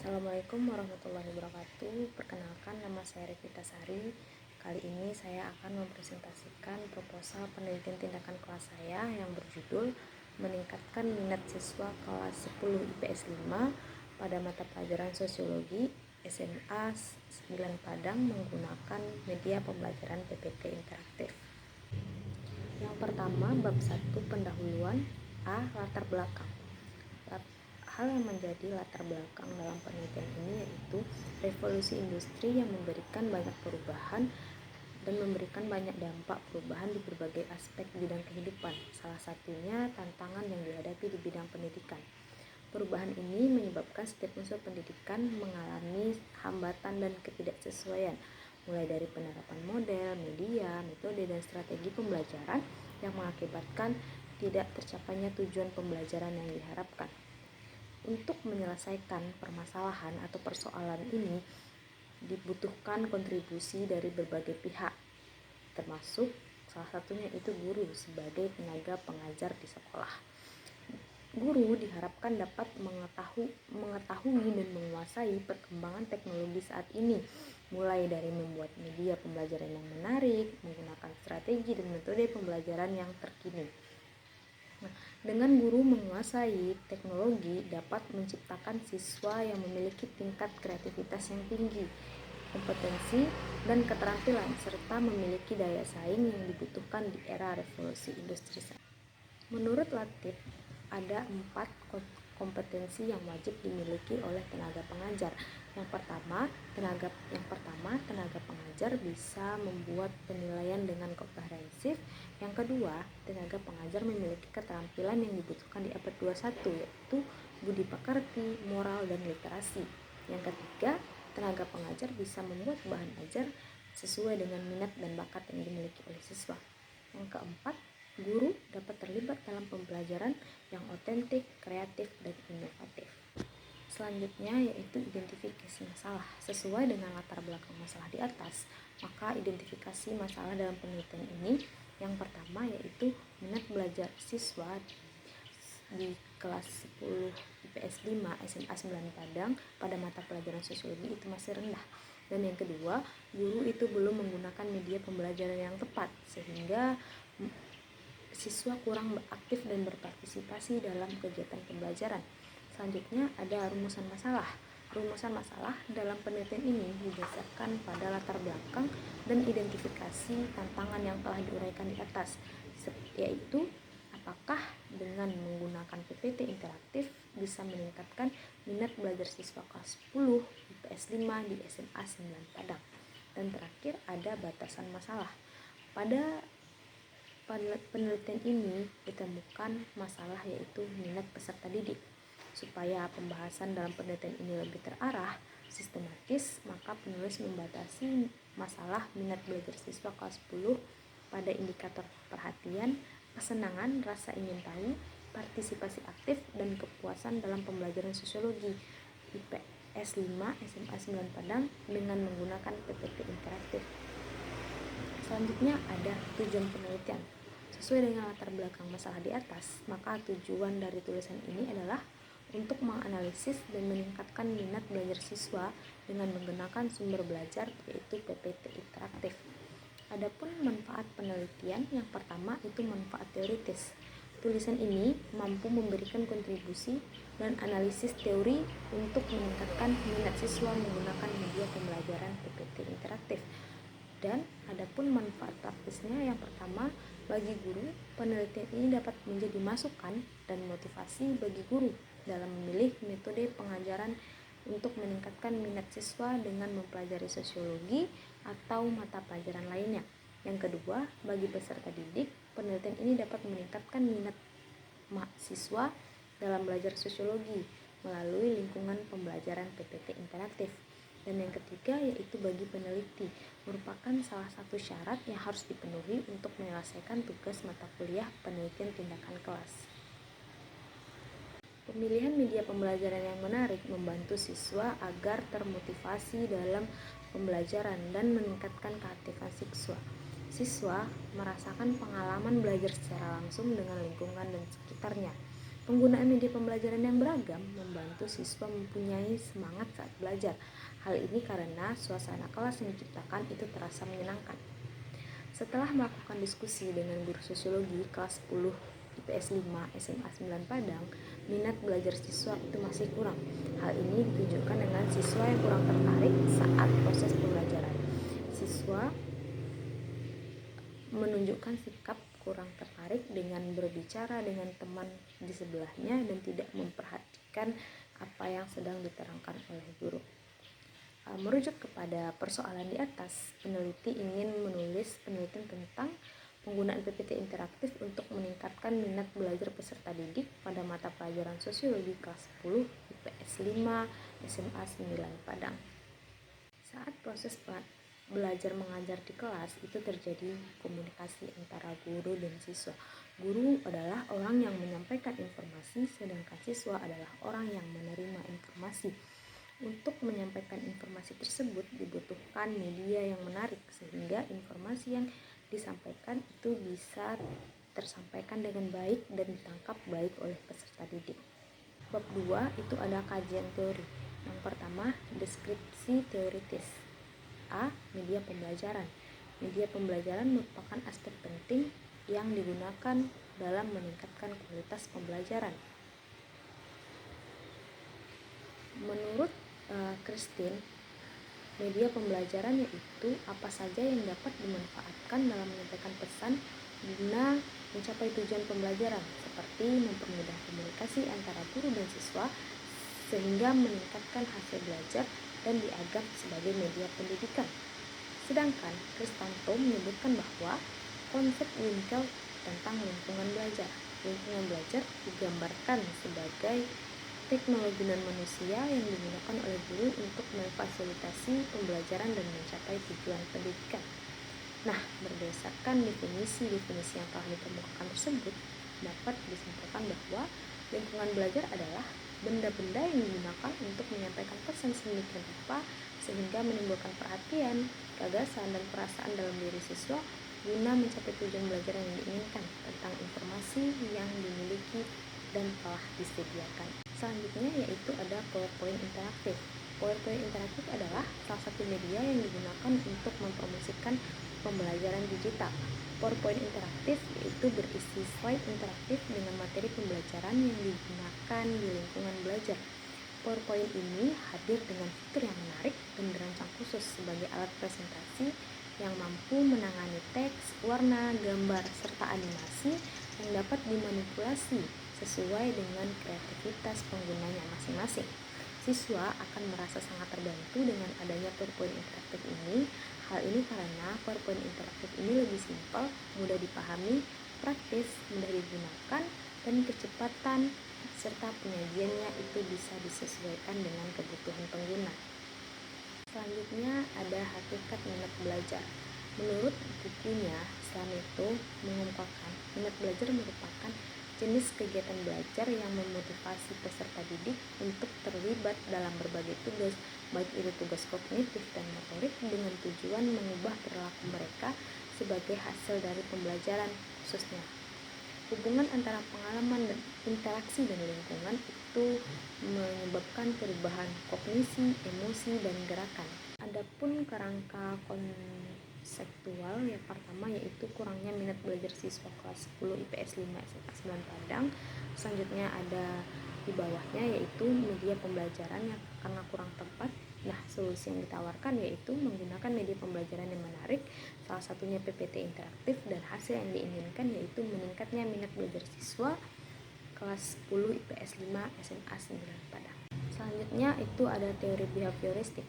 Assalamualaikum warahmatullahi wabarakatuh. Perkenalkan, nama saya Revita Sari. Kali ini saya akan mempresentasikan proposal penelitian tindakan kelas saya yang berjudul meningkatkan minat siswa kelas 10 IPS 5 pada mata pelajaran Sosiologi SMA 9 Padang menggunakan media pembelajaran PPT interaktif. Yang pertama, bab 1 pendahuluan. Latar belakang. Hal yang menjadi latar belakang dalam penelitian ini yaitu revolusi industri yang memberikan banyak perubahan dan memberikan banyak dampak perubahan di berbagai aspek bidang kehidupan. Salah satunya tantangan yang dihadapi di bidang pendidikan. Perubahan ini menyebabkan setiap unsur pendidikan mengalami hambatan dan ketidaksesuaian, mulai dari penerapan model, media, metode, dan strategi pembelajaran yang mengakibatkan tidak tercapainya tujuan pembelajaran yang diharapkan. Untuk menyelesaikan permasalahan atau persoalan ini dibutuhkan kontribusi dari berbagai pihak, termasuk salah satunya itu guru sebagai tenaga pengajar di sekolah. Guru diharapkan dapat mengetahui dan menguasai perkembangan teknologi saat ini, mulai dari membuat media pembelajaran yang menarik, menggunakan strategi dan metode pembelajaran yang terkini. Dengan guru menguasai teknologi dapat menciptakan siswa yang memiliki tingkat kreativitas yang tinggi, kompetensi dan keterampilan, serta memiliki daya saing yang dibutuhkan di era revolusi industri. Menurut Latif, ada 4 kompetensi yang wajib dimiliki oleh tenaga pengajar. Yang pertama, tenaga pengajar bisa membuat penilaian dengan komprehensif. Yang kedua, tenaga pengajar memiliki keterampilan yang dibutuhkan di abad 21, yaitu budi pekerti, moral, dan literasi. Yang ketiga, tenaga pengajar bisa membuat bahan ajar sesuai dengan minat dan bakat yang dimiliki oleh siswa. Yang keempat, guru dapat terlibat dalam pembelajaran yang otentik, kreatif, dan inovatif. Selanjutnya yaitu identifikasi masalah. Sesuai dengan latar belakang masalah di atas, maka identifikasi masalah dalam penelitian ini yang pertama yaitu minat belajar siswa di kelas 10 IPS 5 SMA 9 Padang pada mata pelajaran Sosiologi itu masih rendah. Dan yang kedua, guru itu belum menggunakan media pembelajaran yang tepat sehingga siswa kurang aktif dan berpartisipasi dalam kegiatan pembelajaran. Selanjutnya ada rumusan masalah. Rumusan masalah dalam penelitian ini didasarkan pada latar belakang dan identifikasi tantangan yang telah diuraikan di atas, yaitu apakah dengan menggunakan PPT interaktif bisa meningkatkan minat belajar siswa kelas 10 IPS 5 di SMA 9 Padang. Dan terakhir ada batasan masalah. Pada penelitian ini ditemukan masalah yaitu minat peserta didik. Supaya pembahasan dalam penelitian ini lebih terarah, sistematis, maka penulis membatasi masalah minat belajar siswa kelas 10 pada indikator perhatian, kesenangan, rasa ingin tahu, partisipasi aktif, dan kepuasan dalam pembelajaran sosiologi IPS 5 SMA 9 Padang dengan menggunakan PPT interaktif. Selanjutnya ada tujuan penelitian. Sesuai dengan latar belakang masalah di atas, maka tujuan dari tulisan ini adalah untuk menganalisis dan meningkatkan minat belajar siswa dengan menggunakan sumber belajar yaitu PPT interaktif. Adapun manfaat penelitian, yang pertama itu manfaat teoritis. Tulisan ini mampu memberikan kontribusi dan analisis teori untuk meningkatkan minat siswa menggunakan media pembelajaran PPT interaktif. Dan adapun manfaat praktisnya, yang pertama, bagi guru, penelitian ini dapat menjadi masukan dan motivasi bagi guru dalam memilih metode pengajaran untuk meningkatkan minat siswa dengan mempelajari sosiologi atau mata pelajaran lainnya. Yang kedua, bagi peserta didik, penelitian ini dapat meningkatkan minat siswa dalam belajar sosiologi melalui lingkungan pembelajaran PPT interaktif. Dan yang ketiga yaitu bagi peneliti, merupakan salah satu syarat yang harus dipenuhi untuk menyelesaikan tugas mata kuliah penelitian tindakan kelas. Pemilihan media pembelajaran yang menarik membantu siswa agar termotivasi dalam pembelajaran dan meningkatkan keaktifan siswa. Siswa merasakan pengalaman belajar secara langsung dengan lingkungan dan sekitarnya. Penggunaan media pembelajaran yang beragam membantu siswa mempunyai semangat saat belajar. Hal ini karena suasana kelas yang diciptakan itu terasa menyenangkan. Setelah melakukan diskusi dengan guru sosiologi kelas 10 IPS 5 SMA 9 Padang, minat belajar siswa itu masih kurang. Hal ini ditunjukkan dengan siswa yang kurang tertarik saat proses pembelajaran. Siswa menunjukkan sikap kurang tertarik dengan berbicara dengan teman di sebelahnya dan tidak memperhatikan apa yang sedang diterangkan oleh guru. Merujuk kepada persoalan di atas, peneliti ingin menulis penelitian tentang penggunaan PPT interaktif untuk meningkatkan minat belajar peserta didik pada mata pelajaran sosiologi kelas 10 IPS 5 SMA 9 Padang. Saat proses belajar mengajar di kelas itu terjadi komunikasi antara guru dan siswa. Guru adalah orang yang menyampaikan informasi, sedangkan siswa adalah orang yang menerima informasi. Untuk menyampaikan informasi tersebut dibutuhkan media yang menarik sehingga informasi yang disampaikan itu bisa tersampaikan dengan baik dan ditangkap baik oleh peserta didik. Bab 2 itu ada kajian teori. Yang pertama, deskripsi teoritis. A. Media pembelajaran. Media pembelajaran merupakan aspek penting yang digunakan dalam meningkatkan kualitas pembelajaran. Menurut Christine, media pembelajaran yaitu apa saja yang dapat dimanfaatkan dalam menyampaikan pesan guna mencapai tujuan pembelajaran, seperti mempermudah komunikasi antara guru dan siswa sehingga meningkatkan hasil belajar dan dianggap sebagai media pendidikan. Sedangkan Kristanto menyebutkan bahwa konsep Winkel tentang lingkungan belajar. Lingkungan belajar digambarkan sebagai teknologi non-manusia yang digunakan oleh guru untuk memfasilitasi pembelajaran dan mencapai tujuan pendidikan. Nah, berdasarkan definisi-definisi yang telah dikemukakan tersebut, dapat disimpulkan bahwa lingkungan belajar adalah benda-benda yang digunakan untuk menyampaikan pesan sedemikian rupa sehingga menimbulkan perhatian, gagasan, dan perasaan dalam diri siswa guna mencapai tujuan belajar yang diinginkan tentang informasi yang dimiliki dan telah disediakan. Selanjutnya yaitu ada PowerPoint interaktif. PowerPoint interaktif adalah salah satu media yang digunakan untuk mempromosikan pembelajaran digital. PowerPoint interaktif yaitu berisi slide interaktif dengan materi pembelajaran yang digunakan di lingkungan belajar. PowerPoint ini hadir dengan fitur yang menarik dan dirancang khusus sebagai alat presentasi yang mampu menangani teks, warna, gambar, serta animasi yang dapat dimanipulasi sesuai dengan kreativitas penggunanya masing-masing. Siswa akan merasa sangat terbantu dengan adanya PowerPoint interaktif ini. Hal ini karena PowerPoint interaktif ini lebih simpel, mudah dipahami, praktis, mudah digunakan, dan kecepatan serta penyajiannya itu bisa disesuaikan dengan kebutuhan pengguna. Selanjutnya ada hakikat minat belajar. Menurut bukunya, Islam itu mengungkapkan minat belajar merupakan jenis kegiatan belajar yang memotivasi peserta didik untuk terlibat dalam berbagai tugas, baik itu tugas kognitif dan motorik, dengan tujuan mengubah perilaku mereka sebagai hasil dari pembelajaran khususnya. Hubungan antara pengalaman dan interaksi dengan lingkungan itu menyebabkan perubahan kognisi, emosi, dan gerakan. Adapun kerangka konseptual yang pertama yaitu kurangnya minat belajar siswa kelas 10 IPS 5 SMA 9 Padang. Selanjutnya ada di bawahnya yaitu media pembelajaran yang karena kurang tepat. Nah, solusi yang ditawarkan yaitu menggunakan media pembelajaran yang menarik, salah satunya PPT interaktif, dan hasil yang diinginkan yaitu meningkatnya minat belajar siswa kelas 10 IPS 5 SMA 9 Padang. Selanjutnya itu ada teori behavioristik.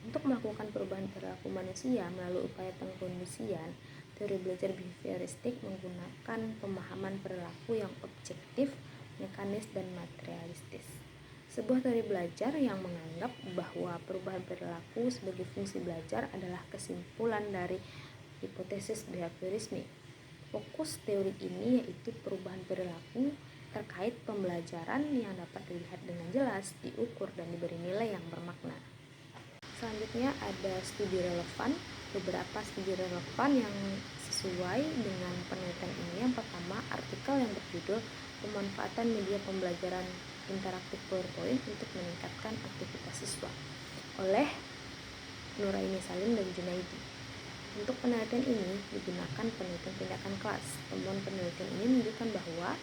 Untuk melakukan perubahan perilaku manusia melalui upaya pengkondisian, teori belajar behavioristik menggunakan pemahaman perilaku yang objektif, mekanis, dan materialistis. Sebuah teori belajar yang menganggap bahwa perubahan perilaku sebagai fungsi belajar adalah kesimpulan dari hipotesis behaviorisme. Fokus teori ini yaitu perubahan perilaku terkait pembelajaran yang dapat dilihat dengan jelas, diukur, dan diberi nilai yang bermakna. Selanjutnya ada studi relevan. Beberapa studi relevan yang sesuai dengan penelitian ini. Yang pertama, artikel yang berjudul pemanfaatan media pembelajaran interaktif PowerPoint untuk meningkatkan aktivitas siswa oleh Nuraini Salim dan Junaidi. Untuk penelitian ini digunakan penelitian tindakan kelas. Temuan penelitian ini menunjukkan bahwa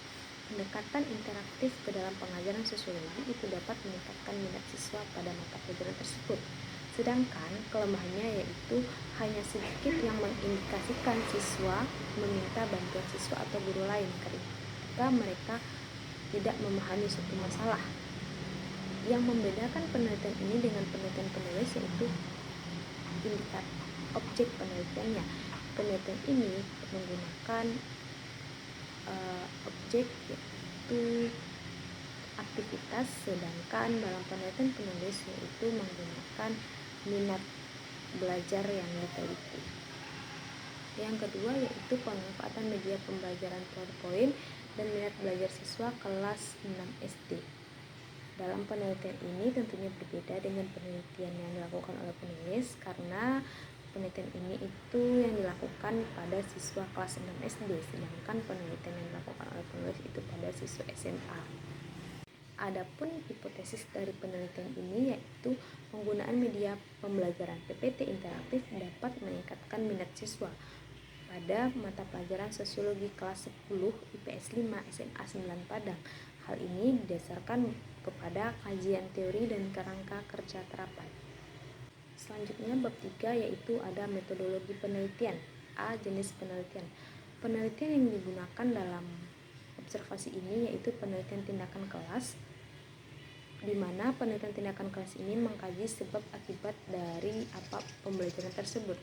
pendekatan interaktif ke dalam pengajaran sosiologi itu dapat meningkatkan minat siswa pada mata pelajaran tersebut. Sedangkan kelemahannya yaitu hanya sedikit yang mengindikasikan siswa meminta bantuan siswa atau guru lain ketika mereka tidak memahami suatu masalah. Yang membedakan penelitian ini dengan penelitian penulis yaitu objek penelitiannya. Penelitian ini menggunakan objek yaitu aktivitas, sedangkan dalam penelitian penulis yaitu menggunakan minat belajar yang diteliti. Yang kedua yaitu pemanfaatan media pembelajaran PowerPoint dan minat belajar siswa kelas 6 SD. Dalam penelitian ini tentunya berbeda dengan penelitian yang dilakukan oleh penulis, karena penelitian ini itu yang dilakukan pada siswa kelas 6 SD, sedangkan penelitian yang dilakukan oleh penulis itu pada siswa SMA. Adapun hipotesis dari penelitian ini yaitu penggunaan media pembelajaran PPT interaktif dapat meningkatkan minat siswa pada mata pelajaran sosiologi kelas 10 IPS 5 SMA 9 Padang. Hal ini didasarkan kepada kajian teori dan kerangka kerja terapan. Selanjutnya bab 3 yaitu ada metodologi penelitian. A. Jenis penelitian. Penelitian yang digunakan dalam observasi ini yaitu penelitian tindakan kelas, di mana penelitian tindakan kelas ini mengkaji sebab akibat dari apa pembelajaran tersebut.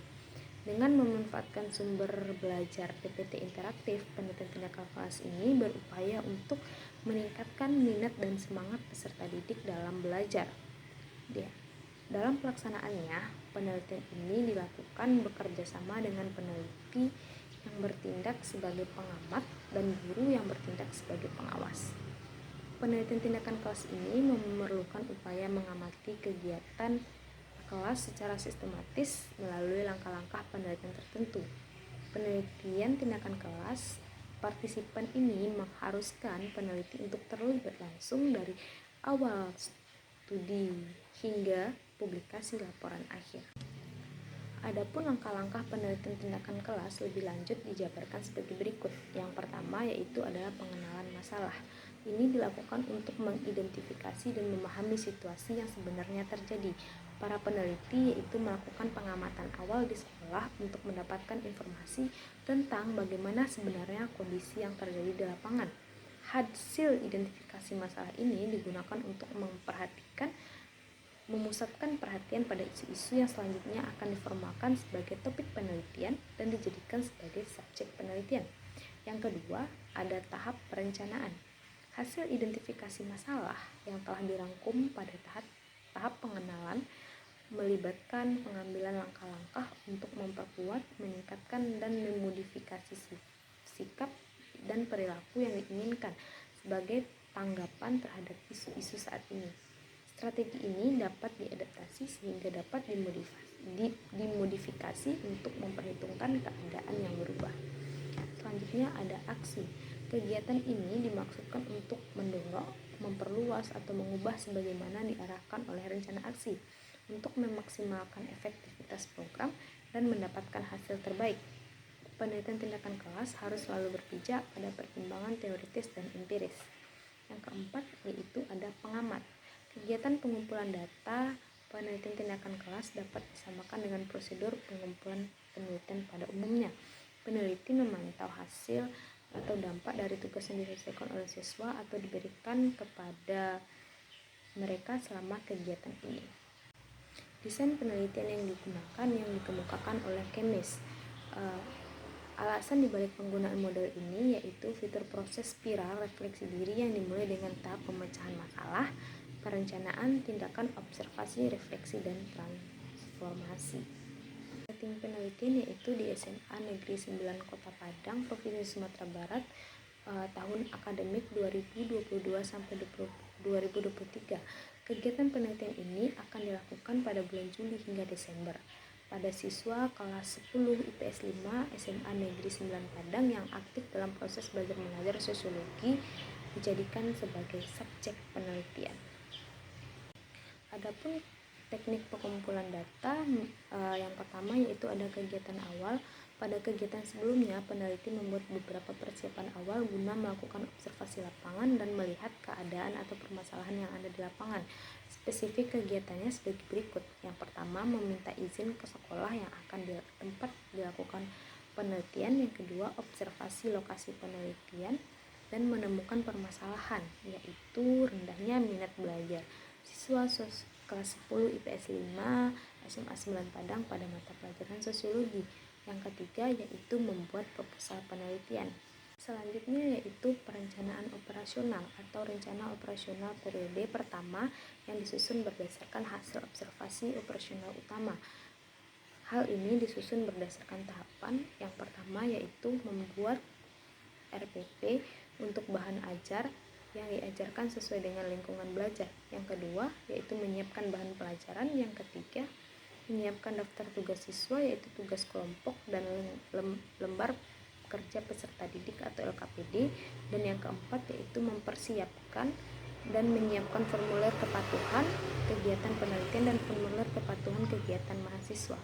Dengan memanfaatkan sumber belajar PPT interaktif, penelitian tindakan kelas ini berupaya untuk meningkatkan minat dan semangat peserta didik dalam belajar. Dalam pelaksanaannya, penelitian ini dilakukan bekerja sama dengan peneliti yang bertindak sebagai pengamat dan guru yang bertindak sebagai pengawas. Penelitian tindakan kelas ini memerlukan upaya mengamati kegiatan kelas secara sistematis melalui langkah-langkah penelitian tertentu. Penelitian tindakan kelas, partisipan ini mengharuskan peneliti untuk terlibat langsung dari awal studi hingga publikasi laporan akhir. Adapun langkah-langkah penelitian tindakan kelas lebih lanjut dijabarkan sebagai berikut. Yang pertama yaitu adalah pengenalan masalah. Ini dilakukan untuk mengidentifikasi dan memahami situasi yang sebenarnya terjadi. Para peneliti yaitu melakukan pengamatan awal di sekolah untuk mendapatkan informasi tentang bagaimana sebenarnya kondisi yang terjadi di lapangan. Hasil identifikasi masalah ini digunakan untuk memusatkan perhatian pada isu-isu yang selanjutnya akan diformalkan sebagai topik penelitian dan dijadikan sebagai subjek penelitian. Yang kedua, ada tahap perencanaan. Hasil identifikasi masalah yang telah dirangkum pada tahap pengenalan melibatkan pengambilan langkah-langkah untuk memperkuat, meningkatkan, dan memodifikasi sikap dan perilaku yang diinginkan sebagai tanggapan terhadap isu-isu saat ini. Strategi ini dapat diadaptasi sehingga dapat dimodifikasi untuk memperhitungkan keadaan yang berubah. Selanjutnya ada aksi. Kegiatan ini dimaksudkan untuk mendorong, memperluas, atau mengubah sebagaimana diarahkan oleh rencana aksi untuk memaksimalkan efektivitas program dan mendapatkan hasil terbaik. Penelitian tindakan kelas harus selalu berpijak pada pertimbangan teoritis dan empiris. Yang keempat yaitu ada pengamat. Kegiatan pengumpulan data penelitian tindakan kelas dapat disamakan dengan prosedur pengumpulan penelitian pada umumnya. Peneliti memantau hasil atau dampak dari tugas yang diselesaikan oleh siswa atau diberikan kepada mereka selama kegiatan ini. Desain penelitian yang digunakan yang dikemukakan oleh Kemis. Alasan dibalik penggunaan model ini yaitu fitur proses spiral refleksi diri yang dimulai dengan tahap pemecahan masalah, perencanaan, tindakan, observasi, refleksi, dan transformasi. Setting penelitian yaitu di SMA Negeri 9 Kota Padang, Provinsi Sumatera Barat, tahun akademik 2022 sampai 2023. Kegiatan penelitian ini akan dilakukan pada bulan Juli hingga Desember pada siswa kelas 10 IPS 5 SMA Negeri 9 Padang yang aktif dalam proses belajar mengajar sosiologi dijadikan sebagai subjek penelitian. Adapun teknik pengumpulan data, yang pertama yaitu ada kegiatan awal. Pada kegiatan sebelumnya, peneliti membuat beberapa persiapan awal guna melakukan observasi lapangan dan melihat keadaan atau permasalahan yang ada di lapangan. Spesifik kegiatannya sebagai berikut. Yang pertama, meminta izin ke sekolah yang akan tempat dilakukan penelitian. Yang kedua, observasi lokasi penelitian dan menemukan permasalahan, yaitu rendahnya minat belajar siswa kelas 10 IPS 5 SMA 9 Padang pada mata pelajaran sosiologi. Yang ketiga yaitu membuat proposal penelitian. Selanjutnya yaitu perencanaan operasional atau rencana operasional periode pertama yang disusun berdasarkan hasil observasi operasional utama. Hal ini disusun berdasarkan tahapan. Yang pertama yaitu membuat RPP untuk bahan ajar yang diajarkan sesuai dengan lingkungan belajar. Yang kedua yaitu menyiapkan bahan pelajaran. Yang ketiga menyiapkan daftar tugas siswa yaitu tugas kelompok dan lembar kerja peserta didik atau LKPD. Dan yang keempat yaitu mempersiapkan dan menyiapkan formulir kepatuhan kegiatan penelitian dan formulir kepatuhan kegiatan mahasiswa.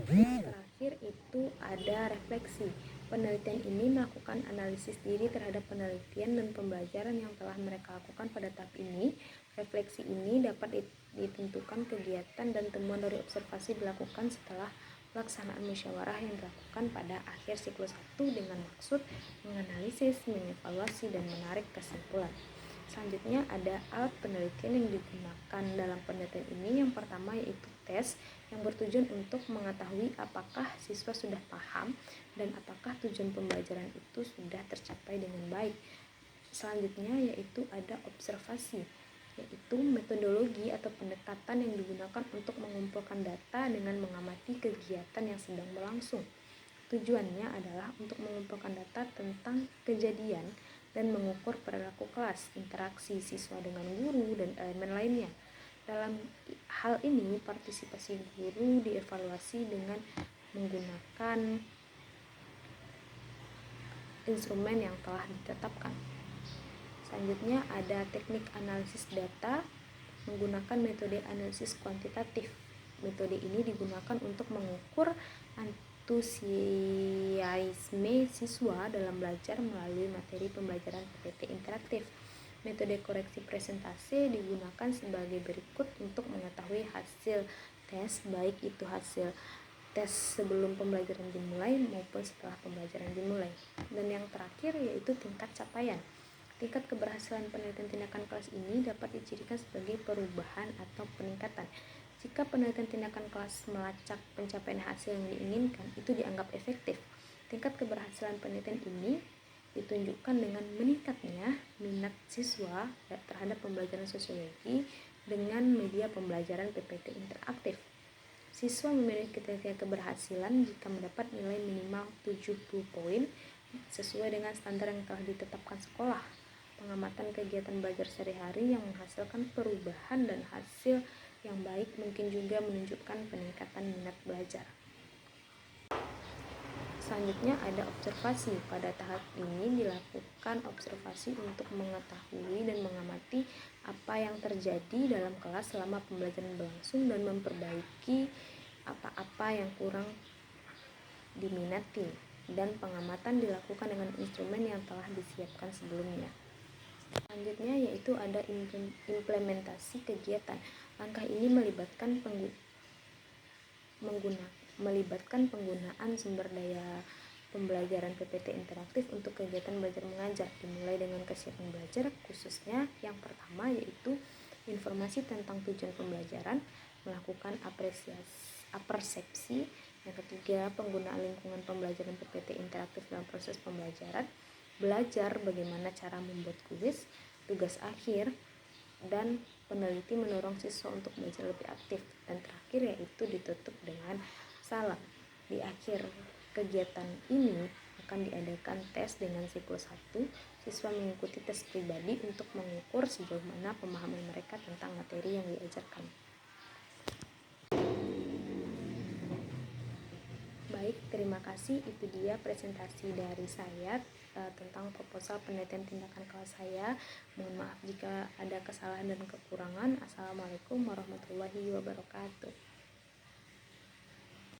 Terakhir itu ada refleksi. Penelitian ini melakukan analisis diri terhadap penelitian dan pembelajaran yang telah mereka lakukan pada tahap ini. Refleksi ini dapat ditentukan kegiatan dan temuan dari observasi dilakukan setelah pelaksanaan musyawarah yang dilakukan pada akhir siklus 1 dengan maksud menganalisis, mengevaluasi, dan menarik kesimpulan. Selanjutnya ada alat penelitian yang digunakan dalam penelitian ini. Yang pertama yaitu tes yang bertujuan untuk mengetahui apakah siswa sudah paham dan apakah tujuan pembelajaran itu sudah tercapai dengan baik. Selanjutnya yaitu ada observasi, yaitu metodologi atau pendekatan yang digunakan untuk mengumpulkan data dengan mengamati kegiatan yang sedang berlangsung. Tujuannya adalah untuk mengumpulkan data tentang kejadian dan mengukur perilaku kelas, interaksi siswa dengan guru, dan elemen lainnya. Dalam hal ini, partisipasi guru dievaluasi dengan menggunakan instrumen yang telah ditetapkan. Selanjutnya ada teknik analisis data menggunakan metode analisis kuantitatif. Metode ini digunakan untuk mengukur antusiasme siswa dalam belajar melalui materi pembelajaran PPT interaktif. Metode koreksi presentasi digunakan sebagai berikut untuk mengetahui hasil tes, baik itu hasil tes sebelum pembelajaran dimulai maupun setelah pembelajaran dimulai. Dan yang terakhir yaitu tingkat capaian. Tingkat keberhasilan penelitian tindakan kelas ini dapat dicirikan sebagai perubahan atau peningkatan. Jika penelitian tindakan kelas melacak pencapaian hasil yang diinginkan, itu dianggap efektif. Tingkat keberhasilan penelitian ini ditunjukkan dengan meningkatnya minat siswa terhadap pembelajaran sosiologi dengan media pembelajaran PPT interaktif. Siswa memiliki tingkat keberhasilan jika mendapat nilai minimal 70 poin sesuai dengan standar yang telah ditetapkan sekolah. Pengamatan kegiatan belajar sehari-hari yang menghasilkan perubahan dan hasil yang baik mungkin juga menunjukkan peningkatan minat belajar. Selanjutnya ada observasi. Pada tahap ini dilakukan observasi untuk mengetahui dan mengamati apa yang terjadi dalam kelas selama pembelajaran berlangsung dan memperbaiki apa-apa yang kurang diminati. Dan pengamatan dilakukan dengan instrumen yang telah disiapkan sebelumnya. Selanjutnya yaitu ada implementasi kegiatan. Langkah ini melibatkan penggunaan sumber daya pembelajaran PPT interaktif untuk kegiatan belajar mengajar, dimulai dengan kesiapan belajar, khususnya yang pertama yaitu informasi tentang tujuan pembelajaran, melakukan persepsi. Yang ketiga, penggunaan lingkungan pembelajaran PPT interaktif dalam proses pembelajaran, belajar bagaimana cara membuat kuis, tugas akhir, dan peneliti mendorong siswa untuk belajar lebih aktif. Dan terakhir yaitu ditutup dengan salam. Di akhir kegiatan ini akan diadakan tes dengan siklus 1. Siswa mengikuti tes pribadi untuk mengukur sejauh mana pemahaman mereka tentang materi yang diajarkan. Baik, terima kasih, itu dia presentasi dari saya tentang proposal penelitian tindakan kelas saya. Mohon maaf jika ada kesalahan dan kekurangan. Assalamualaikum warahmatullahi wabarakatuh.